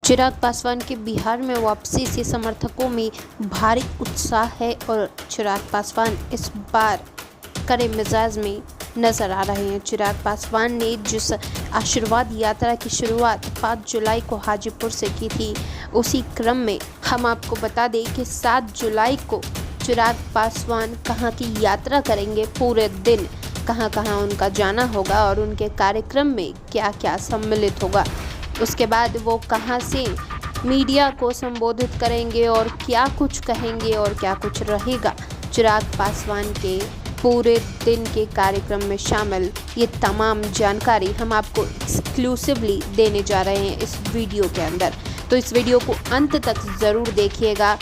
चिराग पासवान के बिहार में वापसी से समर्थकों में भारी उत्साह है और चिराग पासवान इस बार कड़े मिजाज में नजर आ रहे हैं। चिराग पासवान ने जिस आशीर्वाद यात्रा की शुरुआत 5 जुलाई को हाजीपुर से की थी, उसी क्रम में हम आपको बता दें कि 7 जुलाई को चिराग पासवान कहां की यात्रा करेंगे, पूरे दिन कहां कहां उनका जाना होगा और उनके कार्यक्रम में क्या क्या सम्मिलित होगा। उसके बाद वो कहां से मीडिया को संबोधित करेंगे और क्या कुछ कहेंगे और क्या कुछ रहेगा चिराग पासवान के पूरे दिन के कार्यक्रम में शामिल, ये तमाम जानकारी हम आपको एक्सक्लूसिवली देने जा रहे हैं इस वीडियो के अंदर। तो इस वीडियो को अंत तक ज़रूर देखिएगा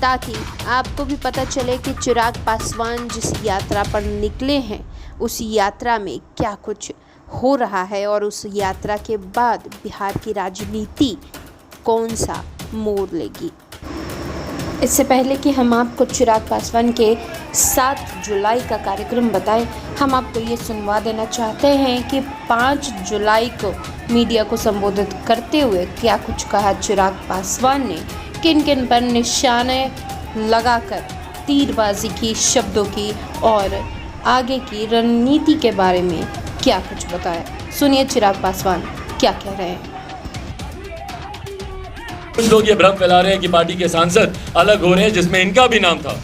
ताकि आपको भी पता चले कि चिराग पासवान जिस यात्रा पर निकले हैं उस यात्रा में क्या कुछ हो रहा है और उस यात्रा के बाद बिहार की राजनीति कौन सा मोड़ लेगी। इससे पहले कि हम आपको चिराग पासवान के 7 जुलाई का कार्यक्रम बताएं, हम आपको ये सुनवा देना चाहते हैं कि 5 जुलाई को मीडिया को संबोधित करते हुए क्या कुछ कहा चिराग पासवान ने, किन किन पर निशाने लगाकर तीरबाजी की, शब्दों की और आगे की रणनीति के बारे में क्या कुछ बताया। सुनिए चिराग पासवान क्या कह रहे हैं। कुछ लोग ये भ्रम फैला रहे हैं कि पार्टी के सांसद अलग हो रहे हैं, जिसमें इनका भी नाम था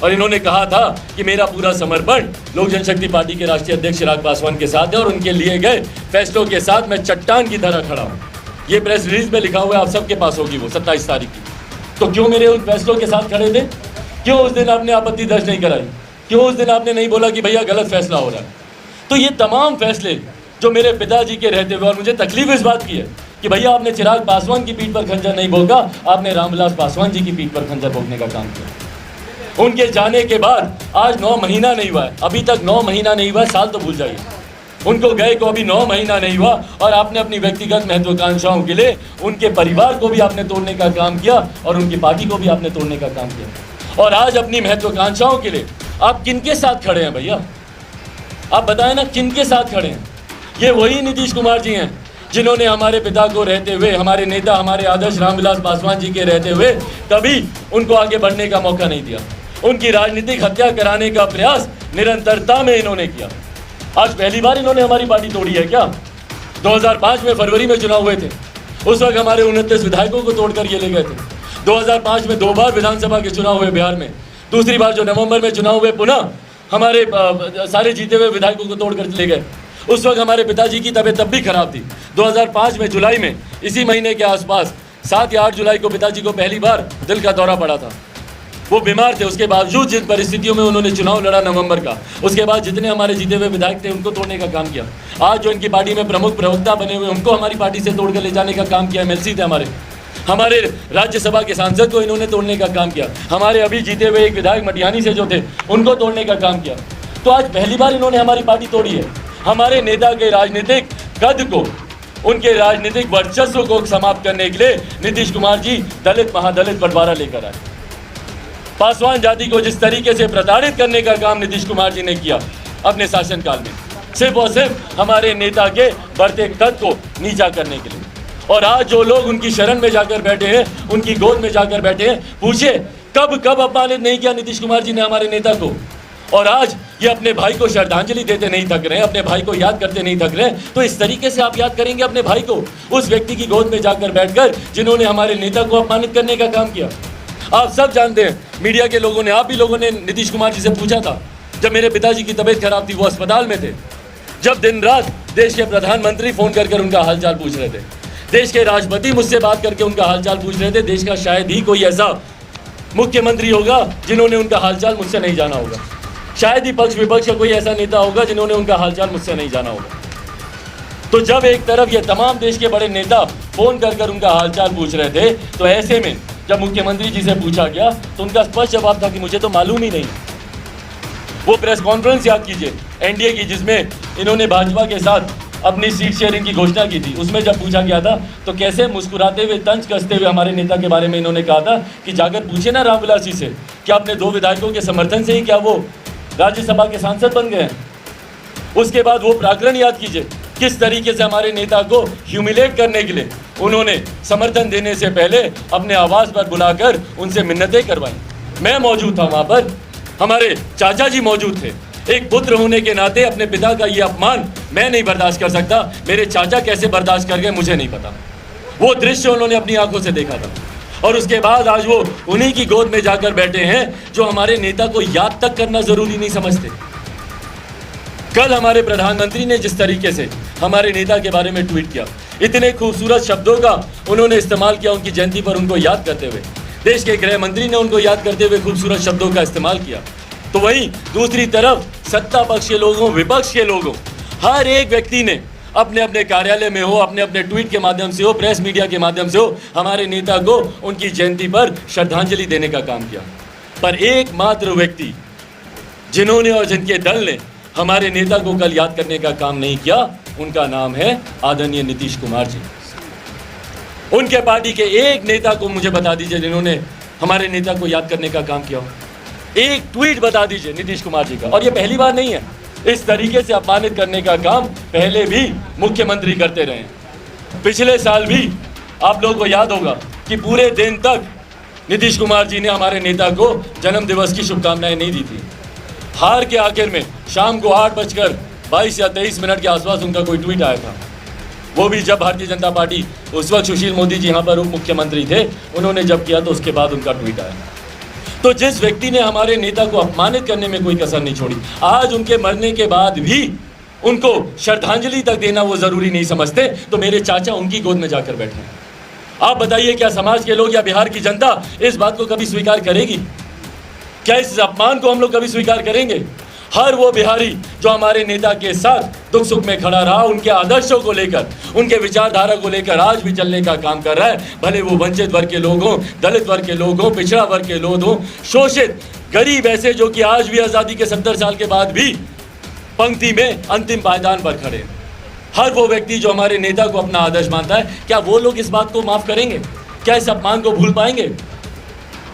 और इन्होंने कहा था कि मेरा पूरा समर्पण लोक जनशक्ति पार्टी के राष्ट्रीय अध्यक्ष चिराग पासवान के साथ है और उनके लिए गए फैसलों के साथ मैं चट्टान की तरह खड़ा हूँ। ये प्रेस रिलीज में लिखा हुआ है, आप सबके पास होगी वो 27 तारीख की। तो क्यों मेरे उन फैसलों के साथ खड़े थे? क्यों उस दिन आपने आपत्ति दर्ज नहीं कराई? क्यों उस दिन आपने नहीं बोला कि भैया गलत फैसला हो रहा है? तो ये तमाम फैसले जो मेरे पिताजी के रहते हुए, और मुझे तकलीफ इस बात की है कि भैया आपने चिराग पासवान की पीठ पर खंजर नहीं भोंका, आपने रामविलास पासवान जी की पीठ पर खंजर भोंकने का काम किया। उनके जाने के बाद आज 9 महीना नहीं हुआ है, अभी तक 9 महीना नहीं हुआ, साल तो भूल जाइए। उनको गए को अभी 9 महीना नहीं हुआ और आपने अपनी व्यक्तिगत महत्वाकांक्षाओं के लिए उनके परिवार को भी आपने तोड़ने का काम किया और उनकी पार्टी को भी आपने तोड़ने का काम किया। और आज अपनी महत्वाकांक्षाओं के लिए आप किनके साथ खड़े हैं भैया? आप बताएं ना, किनके साथ खड़े हैं? ये वही नीतीश कुमार जी हैं जिन्होंने हमारे पिता को रहते हुए, हमारे नेता, हमारे आदर्श रामविलास पासवान जी के रहते हुए कभी उनको आगे बढ़ने का मौका नहीं दिया। उनकी राजनीतिक हत्या कराने का प्रयास निरंतरता में इन्होंने किया। आज पहली बार इन्होंने हमारी पार्टी तोड़ी है क्या? 2005 में फरवरी में चुनाव हुए थे, उस वक्त हमारे 29 विधायकों को तोड़कर ये ले गए थे। 2005 में 2 बार विधानसभा के चुनाव हुए बिहार में, दूसरी बार जो नवंबर में चुनाव हुए पुनः हमारे सारे जीते हुए विधायकों को तोड़कर ले गए। उस वक्त हमारे पिताजी की तबीयत तब भी खराब थी। 2005 में जुलाई में, इसी महीने के आसपास 7 या 8 जुलाई को पिताजी को पहली बार दिल का दौरा पड़ा था। वो बीमार थे, उसके बावजूद जिन परिस्थितियों में उन्होंने चुनाव लड़ा नवंबर का, उसके बाद जितने हमारे जीते हुए विधायक थे उनको तोड़ने का काम किया। आज जो इनकी पार्टी में प्रमुख प्रवक्ता बने हुए, उनको हमारी पार्टी से तोड़कर ले जाने का काम किया। एमएलसी थे हमारे राज्यसभा के सांसद को इन्होंने तोड़ने का काम किया। हमारे अभी जीते हुए एक विधायक मटियानी से जो थे उनको तोड़ने का काम किया। तो आज पहली बार इन्होंने हमारी पार्टी तोड़ी है। हमारे नेता के राजनीतिक कद को, उनके राजनीतिक वर्चस्व को समाप्त करने के लिए नीतीश कुमार जी दलित महादलित बंटवारा लेकर आए। पासवान जाति को जिस तरीके से प्रताड़ित करने का काम नीतीश कुमार जी ने किया अपने शासनकाल में, सिर्फ और सिर्फ हमारे नेता के बढ़ते कद को नीचा करने के लिए। और आज जो लोग उनकी शरण में जाकर बैठे हैं, उनकी गोद में जाकर बैठे हैं, पूछे कब अपमानित नहीं किया नीतीश कुमार जी ने हमारे नेता को। और आज ये अपने भाई को श्रद्धांजलि देते नहीं थक रहे हैं, अपने भाई को याद करते नहीं थक रहे हैं। तो इस तरीके से आप याद करेंगे अपने भाई को, उस व्यक्ति की गोद में जाकर बैठकर जिन्होंने हमारे नेता को अपमानित करने का काम किया। आप सब जानते हैं, मीडिया के लोगों ने, आप भी लोगों ने नीतीश कुमार जी से पूछा था, जब मेरे पिताजी की तबीयत खराब थी, वो अस्पताल में थे, जब दिन रात देश के प्रधानमंत्री फोन कर उनका हालचाल पूछ रहे थे, देश के राष्ट्रपति मुझसे बात करके उनका हालचाल पूछ रहे थे। देश का शायद ही कोई ऐसा मुख्यमंत्री होगा जिन्होंने उनका हालचाल मुझसे नहीं जाना होगा। शायद ही पक्ष विपक्ष का कोई ऐसा नेता होगा जिन्होंने उनका हालचाल मुझसे नहीं जाना होगा। तो जब एक तरफ ये तमाम देश के बड़े नेता फोन कर उनका हालचाल पूछ रहे थे, तो ऐसे में जब मुख्यमंत्री जी से पूछा गया तो उनका स्पष्ट जवाब था कि मुझे तो मालूम ही नहीं। वो प्रेस कॉन्फ्रेंस याद कीजिए एनडीए की, जिसमें इन्होंने भाजपा के साथ अपनी सीट शेयरिंग की घोषणा की थी। उसमें जब पूछा गया था तो कैसे मुस्कुराते हुए, तंज कसते हुए हमारे नेता के बारे में इन्होंने कहा था कि जाकर पूछे ना रामविलास जी से कि अपने 2 विधायकों के समर्थन से ही क्या वो राज्यसभा के सांसद बन गए हैं। उसके बाद वो प्रकरण याद कीजिए किस तरीके से हमारे नेता को ह्यूमिलेट करने के लिए उन्होंने समर्थन देने से पहले अपने आवास पर बुलाकर उनसे मिन्नतें करवाई। मैं मौजूद था वहां पर, हमारे चाचा जी मौजूद थे। एक पुत्र होने के नाते अपने पिता का ये अपमान मैं नहीं बर्दाश्त कर सकता। मेरे चाचा कैसे बर्दाश्त कर गए मुझे नहीं पता। वो दृश्य उन्होंने अपनी आंखों से देखा था और उसके बाद आज वो उन्हीं की गोद में जाकर बैठे हैं जो हमारे नेता को याद तक करना जरूरी नहीं समझते। कल हमारे प्रधानमंत्री ने जिस तरीके से हमारे नेता के बारे में ट्वीट किया, इतने खूबसूरत शब्दों का उन्होंने इस्तेमाल किया उनकी जयंती पर उनको याद करते हुए। देश के गृह मंत्री ने उनको याद करते हुए खूबसूरत शब्दों का इस्तेमाल किया। तो वहीं दूसरी तरफ सत्ता पक्ष के लोगों, विपक्ष के लोगों, हर एक व्यक्ति ने अपने अपने कार्यालय में हो, अपने अपने ट्वीट के माध्यम से हो, प्रेस मीडिया के माध्यम से हो, हमारे नेता को उनकी जयंती पर श्रद्धांजलि देने का काम किया। पर एकमात्र व्यक्ति जिन्होंने और जिनके दल ने हमारे नेता को कल याद करने का काम नहीं किया, उनका नाम है आदरणीय नीतीश कुमार जी। उनके पार्टी के एक नेता को मुझे बता दीजिए जिन्होंने हमारे नेता को याद करने का काम किया हो। एक ट्वीट बता दीजिए नीतीश कुमार जी का। और ये पहली बार नहीं है, इस तरीके से अपमानित करने का काम पहले भी मुख्यमंत्री करते रहे। पिछले साल भी आप लोगों को याद होगा कि पूरे दिन तक नीतीश कुमार जी ने हमारे नेता को जन्म दिवस की शुभकामनाएं नहीं दी थी। हार के आखिर में शाम को 8:22 या 23 के आसपास उनका कोई ट्वीट आया था। वो भी जब भारतीय जनता पार्टी, उस वक्त सुशील मोदी जी यहाँ पर उप मुख्यमंत्री थे, उन्होंने जब किया तो उसके बाद उनका ट्वीट आया। तो जिस व्यक्ति ने हमारे नेता को अपमानित करने में कोई कसर नहीं छोड़ी, आज उनके मरने के बाद भी उनको श्रद्धांजलि तक देना वो जरूरी नहीं समझते, तो मेरे चाचा उनकी गोद में जाकर बैठे हैं। आप बताइए, क्या समाज के लोग या बिहार की जनता इस बात को कभी स्वीकार करेगी? क्या इस अपमान को हम लोग कभी स्वीकार करेंगे? हर वो बिहारी जो हमारे नेता के साथ दुख सुख में खड़ा रहा, उनके आदर्शों को लेकर, उनके विचारधारा को लेकर आज भी चलने का काम कर रहा है, भले वो वंचित वर्ग के लोग हों, दलित वर्ग के लोग हों, पिछड़ा वर्ग के लोग हों, शोषित गरीब ऐसे जो कि आज भी आज़ादी के 70 साल के बाद भी पंक्ति में अंतिम पायदान पर खड़े। हर वो व्यक्ति जो हमारे नेता को अपना आदर्श मानता है, क्या वो लोग इस बात को माफ़ करेंगे? क्या इस अपमान को भूल पाएंगे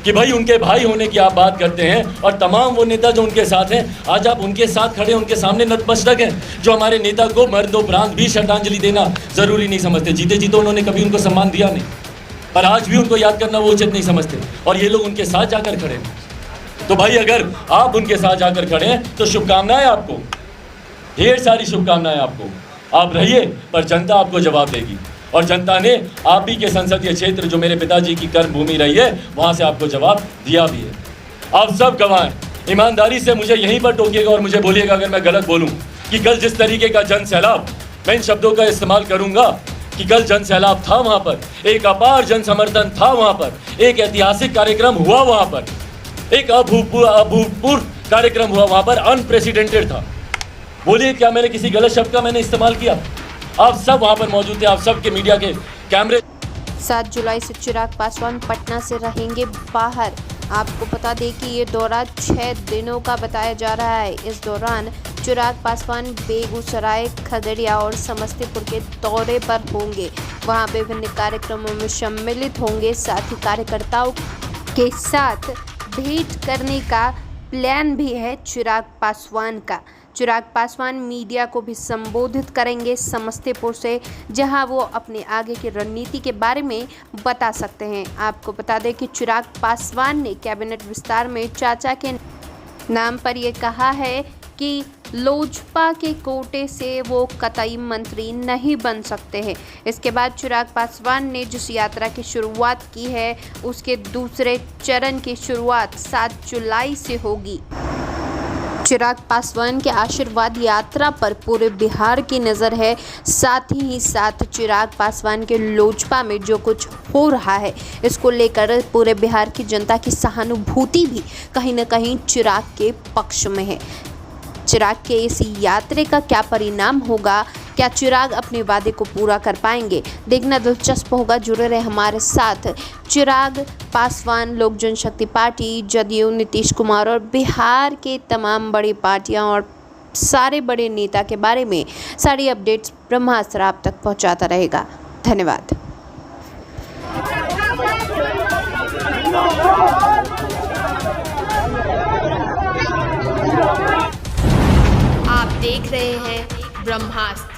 कि भाई उनके भाई होने की आप बात करते हैं और तमाम वो नेता जो उनके साथ हैं, आज आप उनके साथ खड़े, उनके सामने नतमस्तक हैं, जो हमारे नेता को मरणोपरांत भी श्रद्धांजलि देना जरूरी नहीं समझते। जीते जी तो उन्होंने कभी उनको सम्मान दिया नहीं, पर आज भी उनको याद करना वो उचित नहीं समझते, और ये लोग उनके साथ जाकर खड़े हैं। तो भाई अगर आप उनके साथ जाकर खड़े हैं तो शुभकामनाएं आपको, ढेर सारी शुभकामनाएं आपको। आप रहिए, पर जनता आपको जवाब देगी, और जनता ने आप ही के संसदीय क्षेत्र जो मेरे पिताजी की कर्म भूमि रही है, वहाँ से आपको जवाब दिया भी है। आप सब गवाह हैं। ईमानदारी से मुझे यहीं पर टोकिएगा और मुझे बोलिएगा अगर मैं गलत बोलूँ कि कल जिस तरीके का जन सैलाब, मैं इन शब्दों का इस्तेमाल करूँगा कि कल जन सैलाब था वहाँ पर, एक अपार जन समर्थन था वहाँ पर, एक ऐतिहासिक कार्यक्रम हुआ वहाँ पर, एक अभूतपूर्व कार्यक्रम हुआ वहाँ पर, अनप्रेसिडेंटेड था। बोलिए, क्या मैंने किसी गलत शब्द का मैंने इस्तेमाल किया? आप सब वहाँ पर मौजूद थे, आप सब के मीडिया के कैमरे। 7 जुलाई से चिराग पासवान पटना से रहेंगे बाहर। आपको बता दें कि ये दौरा 6 दिनों का बताया जा रहा है। इस दौरान चिराग पासवान बेगूसराय, खगड़िया और समस्तीपुर के दौरे पर होंगे। वहाँ विभिन्न कार्यक्रमों में सम्मिलित होंगे। साथ ही कार्यकर्ताओं के साथ भेंट करने का प्लान भी है चिराग पासवान का। चिराग पासवान मीडिया को भी संबोधित करेंगे समस्तीपुर से, जहां वो अपने आगे की रणनीति के बारे में बता सकते हैं। आपको बता दें कि चिराग पासवान ने कैबिनेट विस्तार में चाचा के नाम पर ये कहा है कि लोजपा के कोटे से वो कतई मंत्री नहीं बन सकते हैं। इसके बाद चिराग पासवान ने जिस यात्रा की शुरुआत की है, उसके दूसरे चरण की शुरुआत 7 जुलाई से होगी। चिराग पासवान के आशीर्वाद यात्रा पर पूरे बिहार की नज़र है। साथ ही साथ चिराग पासवान के लोजपा में जो कुछ हो रहा है, इसको लेकर पूरे बिहार की जनता की सहानुभूति भी कहीं न कहीं चिराग के पक्ष में है। चिराग के इस यात्रा का क्या परिणाम होगा, क्या चिराग अपने वादे को पूरा कर पाएंगे, देखना दिलचस्प होगा। जुड़े रहे हमारे साथ। चिराग पासवान, लोक जनशक्ति पार्टी, जदयू, नीतीश कुमार और बिहार के तमाम बड़ी पार्टियां और सारे बड़े नेता के बारे में सारी अपडेट्स ब्रह्मास्त्र आप तक पहुंचाता रहेगा। धन्यवाद। आप देख रहे हैं ब्रह्मास्त्र।